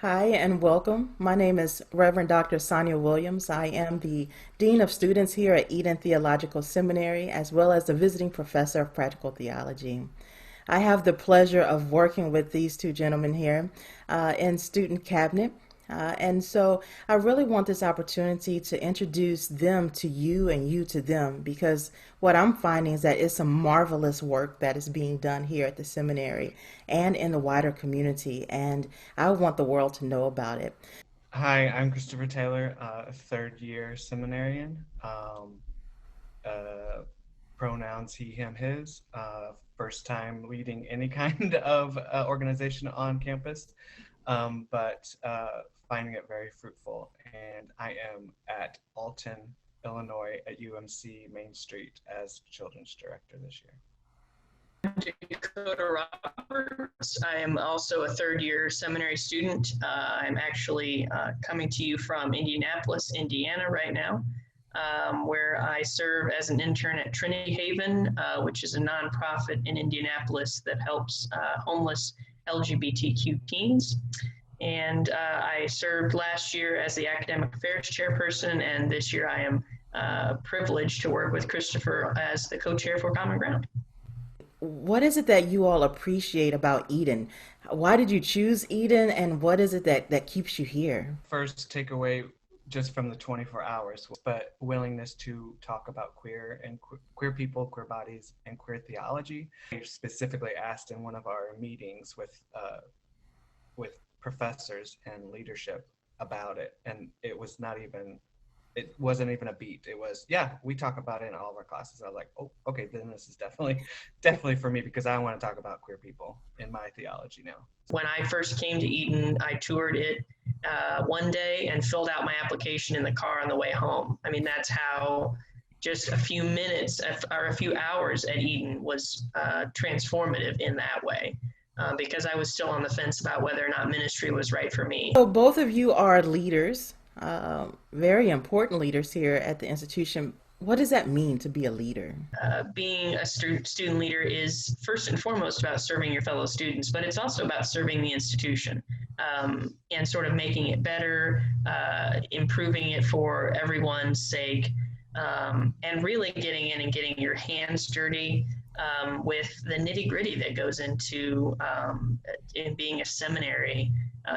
Hi and welcome. My name is Reverend Dr. Sonia Williams. I am the Dean of Students here at Eden Theological Seminary, as well as the visiting professor of practical theology. I have the pleasure of working with these two gentlemen here in student cabinet. And so I really want this opportunity to introduce them to you and you to them because what I'm finding is that it's some marvelous work that is being done here at the seminary and in the wider community, and I want the world to know about it. Hi, I'm Christopher Taylor, a third year seminarian. Uh, Pronouns he, him, his. First time leading any kind of organization on campus, but finding it very fruitful. And I am at Alton, Illinois, at UMC Main Street as children's director this year. Dakota Roberts. I am also a third year seminary student. I'm actually coming to you from Indianapolis, Indiana right now, where I serve as an intern at Trinity Haven, which is a nonprofit in Indianapolis that helps homeless LGBTQ teens. And I served last year as the academic affairs chairperson, and this year I am privileged to work with Christopher as the co-chair for Common Ground. What is it that you all appreciate about Eden? Why did you choose Eden, and what is it that keeps you here? First takeaway just from the 24 hours, but willingness to talk about queer and queer people, queer bodies, and queer theology. I specifically asked in one of our meetings with professors and leadership about it, and it wasn't even a beat. It was, yeah, we talk about it in all of our classes. I was like, oh, okay, then this is definitely for me because I want to talk about queer people in my theology now. When I first came to Eden, I toured it one day and filled out my application in the car on the way home. I mean, that's how just a few minutes or a few hours at Eden was transformative in that way. Because I was still on the fence about whether or not ministry was right for me. So both of you are leaders, very important leaders here at the institution. What does that mean to be a leader? Being a student leader is first and foremost about serving your fellow students, but it's also about serving the institution and sort of making it better, improving it for everyone's sake, and really getting in and getting your hands dirty with the nitty gritty that goes into in being a seminary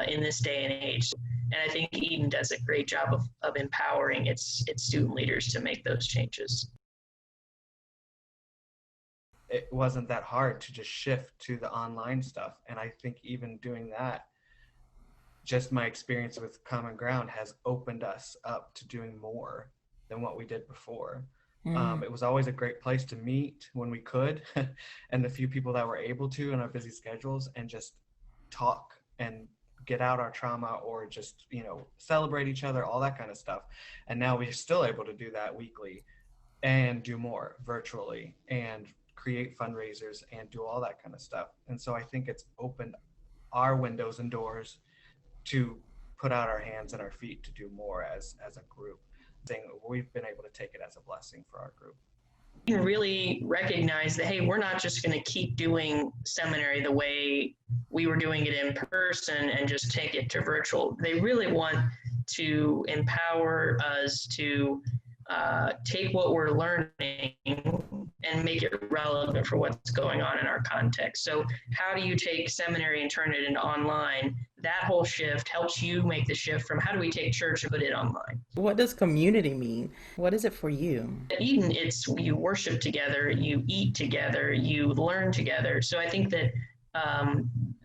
in this day and age. And I think Eden does a great job of empowering its student leaders to make those changes. It wasn't that hard to just shift to the online stuff. And I think even doing that, just my experience with Common Ground has opened us up to doing more than what we did before. It was always a great place to meet when we could, and the few people that were able to in our busy schedules, and just talk and get out our trauma or just, celebrate each other, all that kind of stuff. And now we're still able to do that weekly and do more virtually and create fundraisers and do all that kind of stuff. And so I think it's opened our windows and doors to put out our hands and our feet to do more as a group. We've been able to take it as a blessing for our group. You can really recognize that, hey, we're not just going to keep doing seminary the way we were doing it in person and just take it to virtual. They really want to empower us to take what we're learning and make it relevant for what's going on in our context. So how do you take seminary and turn it into online? That whole shift helps you make the shift from how do we take church and put it online. What does community mean? What is it for you? At Eden, it's you worship together, you eat together, you learn together. So I think that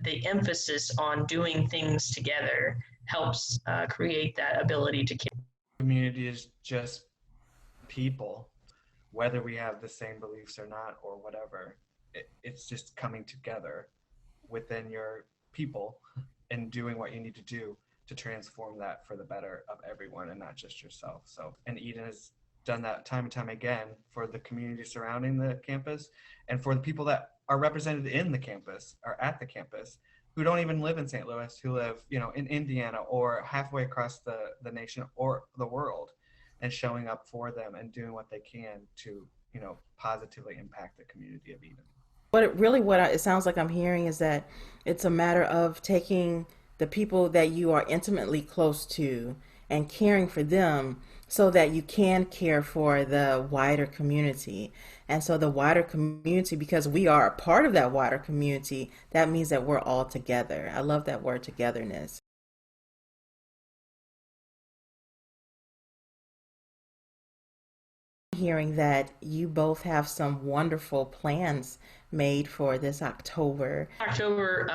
the emphasis on doing things together helps create that ability to care. Community is just people, whether we have the same beliefs or not or whatever. It's just coming together within your people and doing what you need to do to transform that for the better of everyone and not just yourself. So, and Eden has done that time and time again for the community surrounding the campus and for the people that are represented in the campus or at the campus who don't even live in St. Louis, who live, in Indiana or halfway across the nation or the world, and showing up for them and doing what they can to, positively impact the community of Eden. What it sounds like I'm hearing is that it's a matter of taking the people that you are intimately close to and caring for them so that you can care for the wider community. And so the wider community, because we are a part of that wider community, that means that we're all together. I love that word, togetherness. Hearing that you both have some wonderful plans made for this October. October,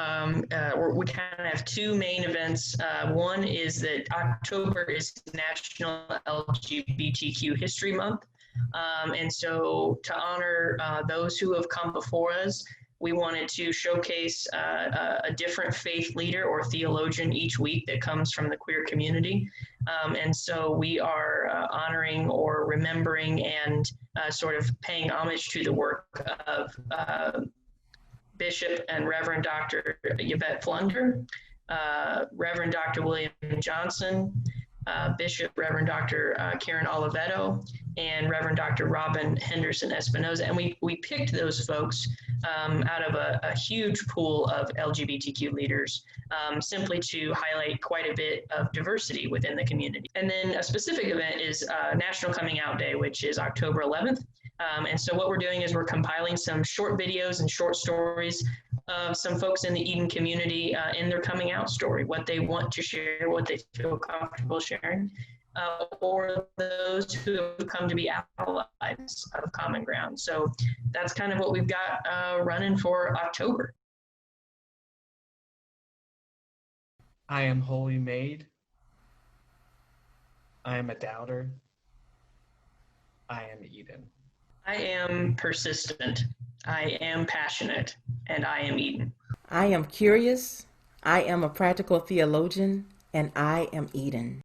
we kind of have two main events. One is that October is National LGBTQ History Month. And so to honor those who have come before us, we wanted to showcase a different faith leader or theologian each week that comes from the queer community. And so we are honoring or remembering and sort of paying homage to the work of Bishop and Reverend Dr. Yvette Flunder, Reverend Dr. William Johnson, Bishop Reverend Dr. Karen Oliveto, and Reverend Dr. Robin Henderson Espinoza. And we picked those folks out of a huge pool of LGBTQ leaders simply to highlight quite a bit of diversity within the community. And then a specific event is National Coming Out Day, which is October 11th. And so what we're doing is we're compiling some short videos and short stories of some folks in the Eden community in their coming out story, what they want to share, what they feel comfortable sharing, or those who have come to be allies of Common Ground. So that's kind of what we've got running for October. I am wholly made. I am a doubter. I am Eden. I am persistent. I am passionate, and I am Eden. I am curious. I am a practical theologian, and I am Eden.